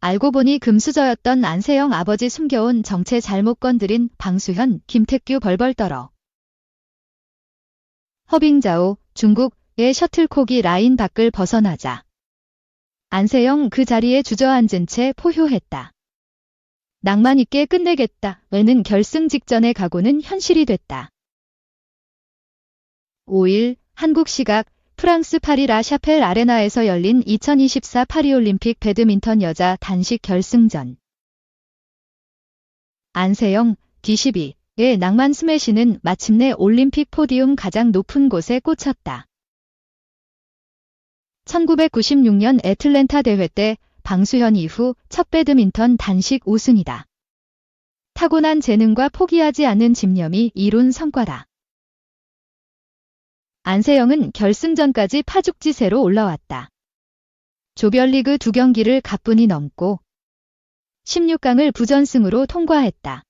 알고 보니 금수저였던 안세영 아버지 숨겨온 정체 잘못 건드린 방수현, 김택규 벌벌 떨어. 허빙자오, 중국의 셔틀콕이 라인 밖을 벗어나자 안세영 그 자리에 주저앉은 채 포효했다. 낭만 있게 끝내겠다. 왜는 결승 직전의 각오는 현실이 됐다. 5일 한국 시각 프랑스 파리 라샤펠 아레나에서 열린 2024 파리올림픽 배드민턴 여자 단식 결승전. 안세영, D12의 낭만 스매시는 마침내 올림픽 포디움 가장 높은 곳에 꽂혔다. 1996년 애틀랜타 대회 때 방수현 이후 첫 배드민턴 단식 우승이다. 타고난 재능과 포기하지 않는 집념이 이룬 성과다. 안세영은 결승전까지 파죽지세로 올라왔다. 조별리그 2경기를 가뿐히 넘고 16강을 부전승으로 통과했다.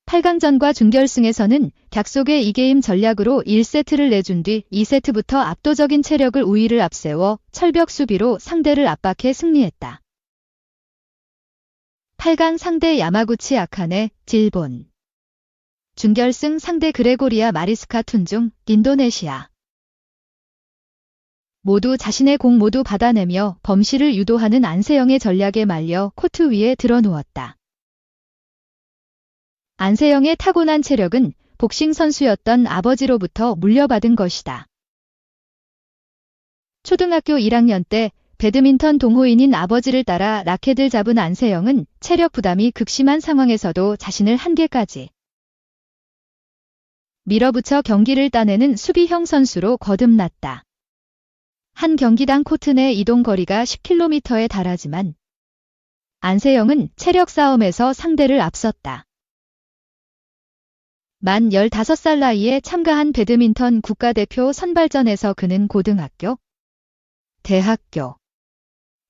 8강전과 준결승에서는 격속의 2게임 전략으로 1세트를 내준 뒤 2세트부터 압도적인 체력을 우위를 앞세워 철벽 수비로 상대를 압박해 승리했다. 8강 상대 야마구치 아카네, 일본. 준결승 상대 그레고리아 마리스카 툰중, 인도네시아. 모두 자신의 공 모두 받아내며 범실을 유도하는 안세영의 전략에 말려 코트 위에 드러누웠다. 안세영의 타고난 체력은 복싱 선수였던 아버지로부터 물려받은 것이다. 초등학교 1학년 때 배드민턴 동호인인 아버지를 따라 라켓을 잡은 안세영은 체력 부담이 극심한 상황에서도 자신을 한계까지 밀어붙여 경기를 따내는 수비형 선수로 거듭났다. 한 경기당 코트 내 이동 거리가 10km에 달하지만 안세영은 체력 싸움에서 상대를 앞섰다. 만 15살 나이에 참가한 배드민턴 국가대표 선발전에서 그는 고등학교, 대학교,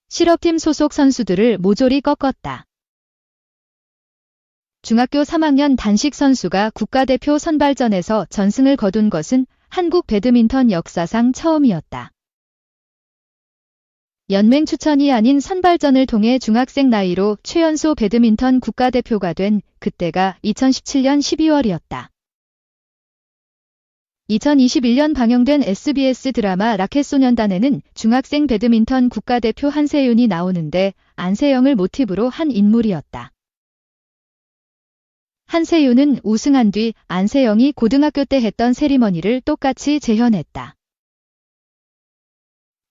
실업팀 소속 선수들을 모조리 꺾었다. 중학교 3학년 단식 선수가 국가대표 선발전에서 전승을 거둔 것은 한국 배드민턴 역사상 처음이었다. 연맹 추천이 아닌 선발전을 통해 중학생 나이로 최연소 배드민턴 국가대표가 된 그때가 2017년 12월이었다. 2021년 방영된 SBS 드라마 라켓소년단에는 중학생 배드민턴 국가대표 한세윤이 나오는데 안세영을 모티브로 한 인물이었다. 한세윤은 우승한 뒤 안세영이 고등학교 때 했던 세리머니를 똑같이 재현했다.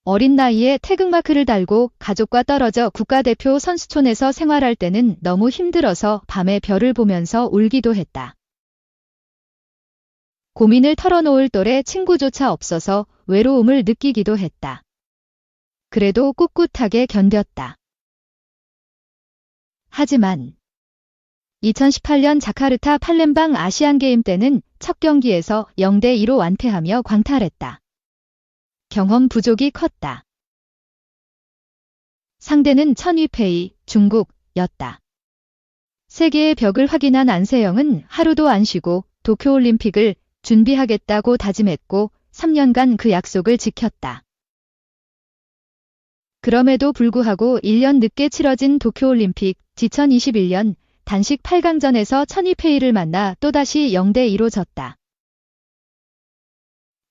어린 나이에 태극마크를 달고 가족과 떨어져 국가대표 선수촌에서 생활할 때는 너무 힘들어서 밤에 별을 보면서 울기도 했다. 고민을 털어놓을 또래 친구조차 없어서 외로움을 느끼기도 했다. 그래도 꿋꿋하게 견뎠다. 하지만 2018년 자카르타 팔렘방 아시안게임 때는 첫 경기에서 0대2로 완패하며 광탈했다. 경험 부족이 컸다. 상대는 천위페이, 중국이었다. 세계의 벽을 확인한 안세영은 하루도 안 쉬고 도쿄올림픽을 준비하겠다고 다짐했고 3년간 그 약속을 지켰다. 그럼에도 불구하고 1년 늦게 치러진 도쿄올림픽 2021년 단식 8강전에서 천위페이를 만나 또다시 0대2로 졌다.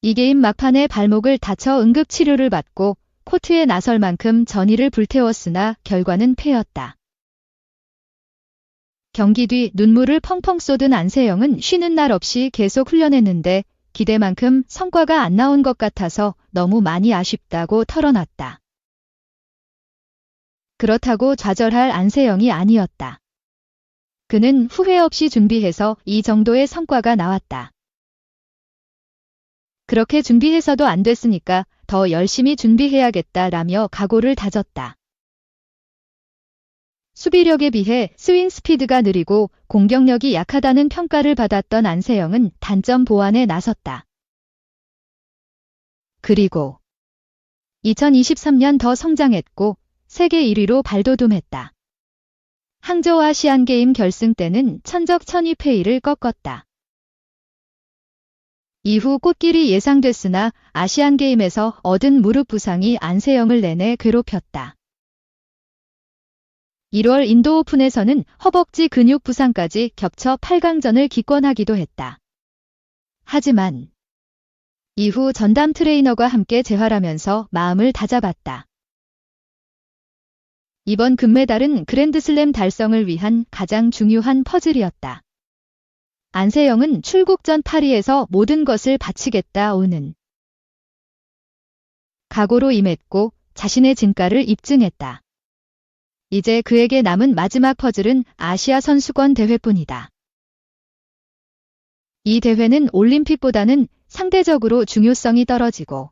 이 게임 막판에 발목을 다쳐 응급치료를 받고 코트에 나설 만큼 전의를 불태웠으나 결과는 패였다. 경기 뒤 눈물을 펑펑 쏟은 안세영은 쉬는 날 없이 계속 훈련했는데 기대만큼 성과가 안 나온 것 같아서 너무 많이 아쉽다고 털어놨다. 그렇다고 좌절할 안세영이 아니었다. 그는 후회 없이 준비해서 이 정도의 성과가 나왔다. 그렇게 준비해서도 안 됐으니까 더 열심히 준비해야겠다라며 각오를 다졌다. 수비력에 비해 스윙 스피드가 느리고 공격력이 약하다는 평가를 받았던 안세영은 단점 보완에 나섰다. 그리고 2023년 더 성장했고 세계 1위로 발돋움했다. 항저우 아시안게임 결승 때는 천적 천위페이를 꺾었다. 이후 꽃길이 예상됐으나 아시안게임에서 얻은 무릎 부상이 안세영을 내내 괴롭혔다. 1월 인도 오픈에서는 허벅지 근육 부상까지 겹쳐 8강전을 기권하기도 했다. 하지만 이후 전담 트레이너가 함께 재활하면서 마음을 다잡았다. 이번 금메달은 그랜드슬램 달성을 위한 가장 중요한 퍼즐이었다. 안세영은 출국 전 파리에서 모든 것을 바치겠다 오는 각오로 임했고 자신의 진가를 입증했다. 이제 그에게 남은 마지막 퍼즐은 아시아 선수권 대회뿐이다. 이 대회는 올림픽보다는 상대적으로 중요성이 떨어지고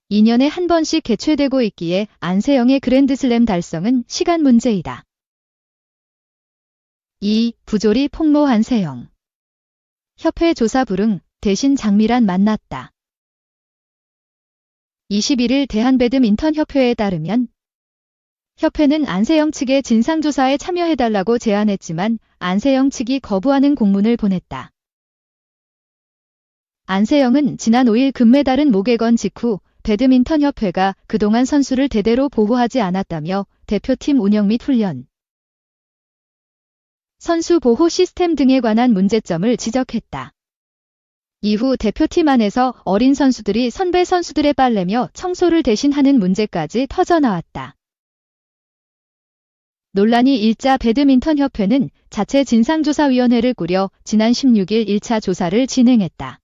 2년에 한 번씩 개최되고 있기에 안세영의 그랜드슬램 달성은 시간 문제이다. 2. 부조리 폭로 안세영. 협회 조사 불응, 대신 장미란 만났다. 21일 대한배드민턴협회에 따르면 협회는 안세영 측에 진상조사에 참여해달라고 제안했지만 안세영 측이 거부하는 공문을 보냈다. 안세영은 지난 5일 금메달은 목에 건 직후 배드민턴협회가 그동안 선수를 대대로 보호하지 않았다며 대표팀 운영 및 훈련, 선수 보호 시스템 등에 관한 문제점을 지적했다. 이후 대표팀 안에서 어린 선수들이 선배 선수들의 빨래며 청소를 대신하는 문제까지 터져나왔다. 논란이 일자 배드민턴협회는 자체 진상조사위원회를 꾸려 지난 16일 1차 조사를 진행했다.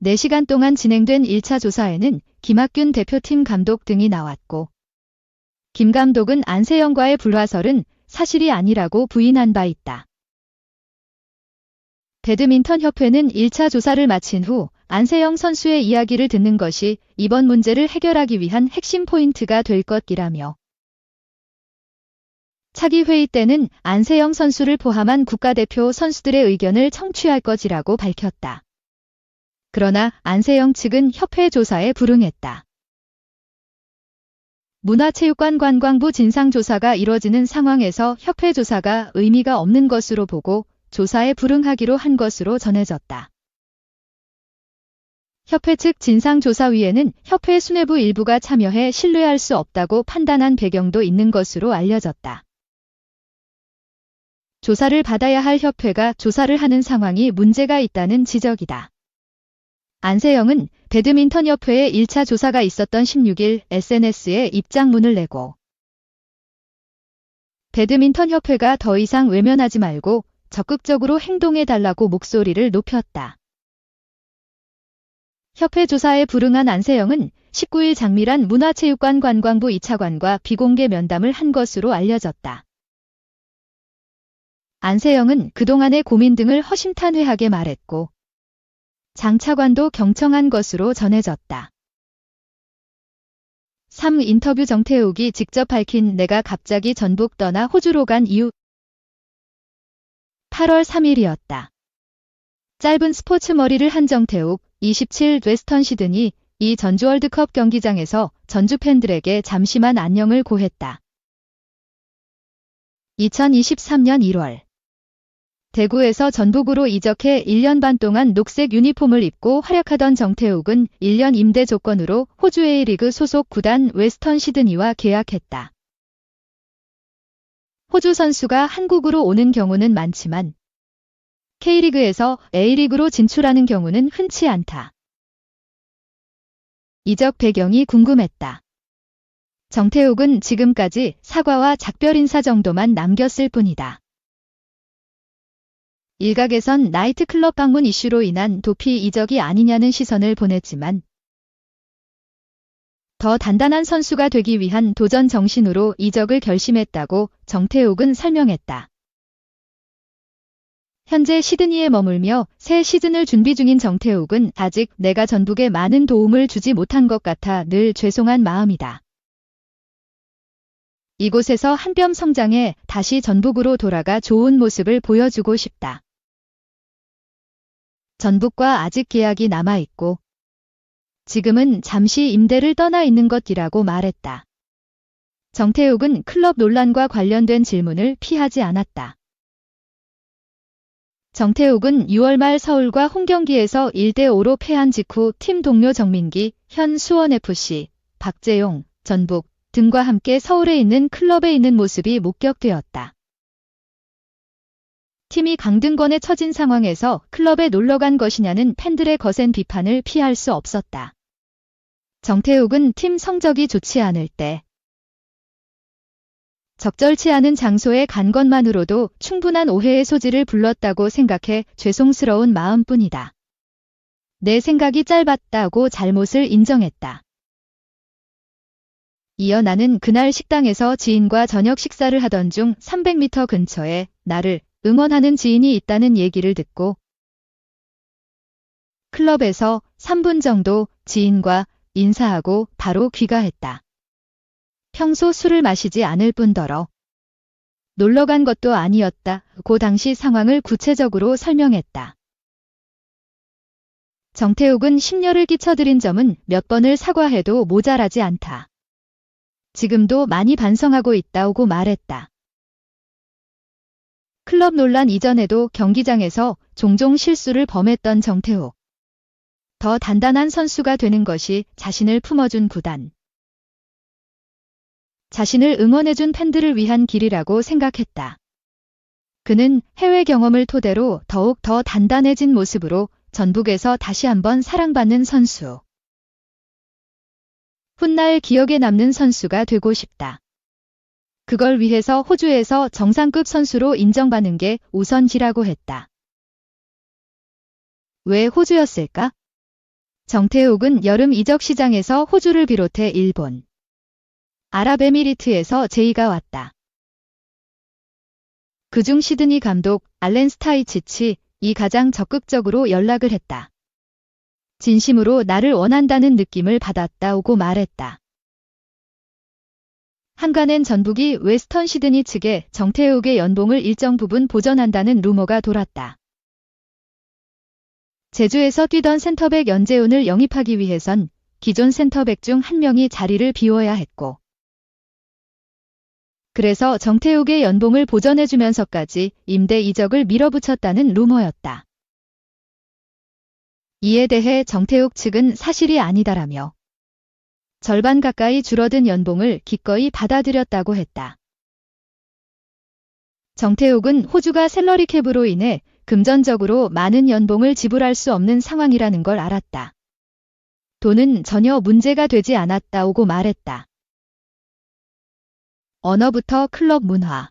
4시간 동안 진행된 1차 조사에는 김학균 대표팀 감독 등이 나왔고 김 감독은 안세영과의 불화설은 사실이 아니라고 부인한 바 있다. 배드민턴협회는 1차 조사를 마친 후 안세영 선수의 이야기를 듣는 것이 이번 문제를 해결하기 위한 핵심 포인트가 될 것이라며 차기 회의 때는 안세영 선수를 포함한 국가대표 선수들의 의견을 청취할 것이라고 밝혔다. 그러나 안세영 측은 협회 조사에 불응했다. 문화체육관관광부 진상조사가 이뤄지는 상황에서 협회 조사가 의미가 없는 것으로 보고 조사에 불응하기로 한 것으로 전해졌다. 협회 측 진상조사위에는 협회 수뇌부 일부가 참여해 신뢰할 수 없다고 판단한 배경도 있는 것으로 알려졌다. 조사를 받아야 할 협회가 조사를 하는 상황이 문제가 있다는 지적이다. 안세영은 배드민턴협회에 1차 조사가 있었던 16일 SNS에 입장문을 내고 배드민턴협회가 더 이상 외면하지 말고 적극적으로 행동해달라고 목소리를 높였다. 협회 조사에 불응한 안세영은 19일 장미란 문화체육관관광부 2차관과 비공개 면담을 한 것으로 알려졌다. 안세영은 그동안의 고민 등을 허심탄회하게 말했고 장 차관도 경청한 것으로 전해졌다. 3. 인터뷰 정태욱이 직접 밝힌 내가 갑자기 전북 떠나 호주로 간 이유 8월 3일이었다. 짧은 스포츠 머리를 한 정태욱 27 웨스턴 시드니 이 전주 월드컵 경기장에서 전주 팬들에게 잠시만 안녕을 고했다. 2023년 1월 대구에서 전북으로 이적해 1년 반 동안 녹색 유니폼을 입고 활약하던 정태욱은 1년 임대 조건으로 호주 A리그 소속 구단 웨스턴 시드니와 계약했다. 호주 선수가 한국으로 오는 경우는 많지만 K리그에서 A리그로 진출하는 경우는 흔치 않다. 이적 배경이 궁금했다. 정태욱은 지금까지 사과와 작별 인사 정도만 남겼을 뿐이다. 일각에선 나이트클럽 방문 이슈로 인한 도피 이적이 아니냐는 시선을 보냈지만 더 단단한 선수가 되기 위한 도전 정신으로 이적을 결심했다고 정태욱은 설명했다. 현재 시드니에 머물며 새 시즌을 준비 중인 정태욱은 아직 내가 전북에 많은 도움을 주지 못한 것 같아 늘 죄송한 마음이다. 이곳에서 한 뼘 성장해 다시 전북으로 돌아가 좋은 모습을 보여주고 싶다. 전북과 아직 계약이 남아있고 지금은 잠시 임대를 떠나 있는 것이라고 말했다. 정태욱은 클럽 논란과 관련된 질문을 피하지 않았다. 정태욱은 6월 말 서울과 홈경기에서 1대5로 패한 직후 팀 동료 정민기, 현 수원FC, 박재용, 전북, 등과 함께 서울에 있는 클럽에 있는 모습이 목격되었다. 팀이 강등권에 처진 상황에서 클럽에 놀러간 것이냐는 팬들의 거센 비판을 피할 수 없었다. 정태욱은 팀 성적이 좋지 않을 때 적절치 않은 장소에 간 것만으로도 충분한 오해의 소지를 불렀다고 생각해 죄송스러운 마음뿐이다. 내 생각이 짧았다고 잘못을 인정했다. 이어 나는 그날 식당에서 지인과 저녁 식사를 하던 중 300m 근처에 나를 응원하는 지인이 있다는 얘기를 듣고 클럽에서 3분 정도 지인과 인사하고 바로 귀가했다. 평소 술을 마시지 않을 뿐더러 놀러 간 것도 아니었다. 그 당시 상황을 구체적으로 설명했다. 정태욱은 심려를 끼쳐드린 점은 몇 번을 사과해도 모자라지 않다. 지금도 많이 반성하고 있다고 말했다. 클럽 논란 이전에도 경기장에서 종종 실수를 범했던 정태욱. 더 단단한 선수가 되는 것이 자신을 품어준 구단. 자신을 응원해준 팬들을 위한 길이라고 생각했다. 그는 해외 경험을 토대로 더욱 더 단단해진 모습으로 전북에서 다시 한번 사랑받는 선수. 훗날 기억에 남는 선수가 되고 싶다. 그걸 위해서 호주에서 정상급 선수로 인정받는 게 우선이라고 했다. 왜 호주였을까? 정태욱은 여름 이적 시장에서 호주를 비롯해 일본, 아랍에미리트에서 제의가 왔다. 그중 시드니 감독 알렌 스타이치치 이 가장 적극적으로 연락을 했다. 진심으로 나를 원한다는 느낌을 받았다고 말했다. 한간엔 전북이 웨스턴 시드니 측에 정태욱의 연봉을 일정 부분 보전한다는 루머가 돌았다. 제주에서 뛰던 센터백 연재훈을 영입하기 위해선 기존 센터백 중 한 명이 자리를 비워야 했고 그래서 정태욱의 연봉을 보전해주면서까지 임대 이적을 밀어붙였다는 루머였다. 이에 대해 정태욱 측은 사실이 아니다라며 절반 가까이 줄어든 연봉을 기꺼이 받아들였다고 했다. 정태욱은 호주가 셀러리캡으로 인해 금전적으로 많은 연봉을 지불할 수 없는 상황이라는 걸 알았다. 돈은 전혀 문제가 되지 않았다고 말했다. 언어부터 클럽 문화,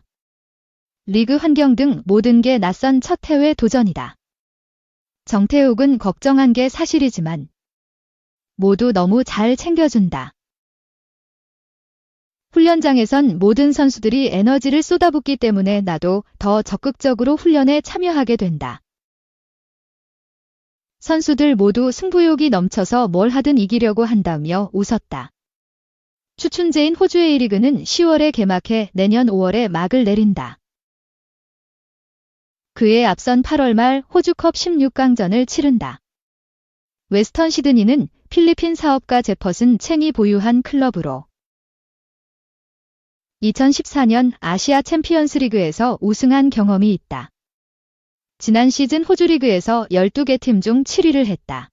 리그 환경 등 모든 게 낯선 첫 해외 도전이다. 정태욱은 걱정한 게 사실이지만 모두 너무 잘 챙겨준다. 훈련장에선 모든 선수들이 에너지를 쏟아붓기 때문에 나도 더 적극적으로 훈련에 참여하게 된다. 선수들 모두 승부욕이 넘쳐서 뭘 하든 이기려고 한다며 웃었다. 추춘제인 호주 A리그는 10월에 개막해 내년 5월에 막을 내린다. 그에 앞선 8월 말 호주컵 16강전을 치른다. 웨스턴 시드니는 필리핀 사업가 제퍼슨 챙이 보유한 클럽으로 2014년 아시아 챔피언스 리그에서 우승한 경험이 있다. 지난 시즌 호주 리그에서 12개 팀 중 7위를 했다.